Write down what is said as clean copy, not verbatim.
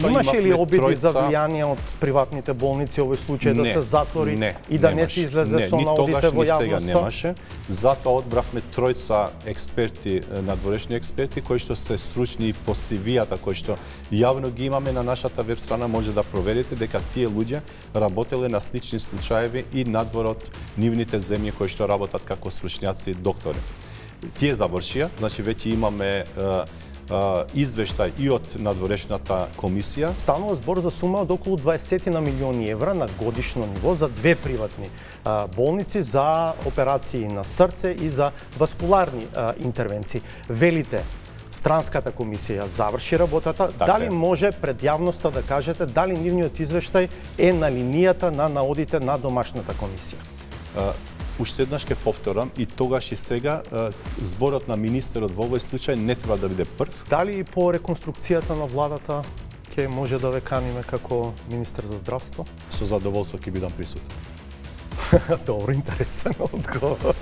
Имаше ли обиди за влијание од приватните болници овој случај да се затвори и да не се излезе со наодите во јавноста? Тогаш немаше. Затоа одбравме тројца експерти, надворешни експерти кои што се стручни и по CV-ата кои што јавно ги имаме на нашата веб страна, може да проверите дека тие луѓе работеле на слични случаеви и надвор од нивните земји кои што работат како стручњаци доктори. Тие завршија, значи веќе имаме извештај и од надворешната комисија. Станува збор за сума од околу 20 на милиони евра на годишно ниво за две приватни болници за операции на срце и за васкуларни интервенции. Велите, странската комисија заврши работата. Дали може пред јавноста да кажете дали нивниот извештај е на линијата на наодите на домашната комисија? Уште еднаш ќе повторам и тогаш и сега зборот на министерот во овој случај не треба да биде прв. Дали и по реконструкцијата на владата ќе може да ве каниме како министер за здравство? Со задоволство ќе бидам присутен. Добро, интересен одговор.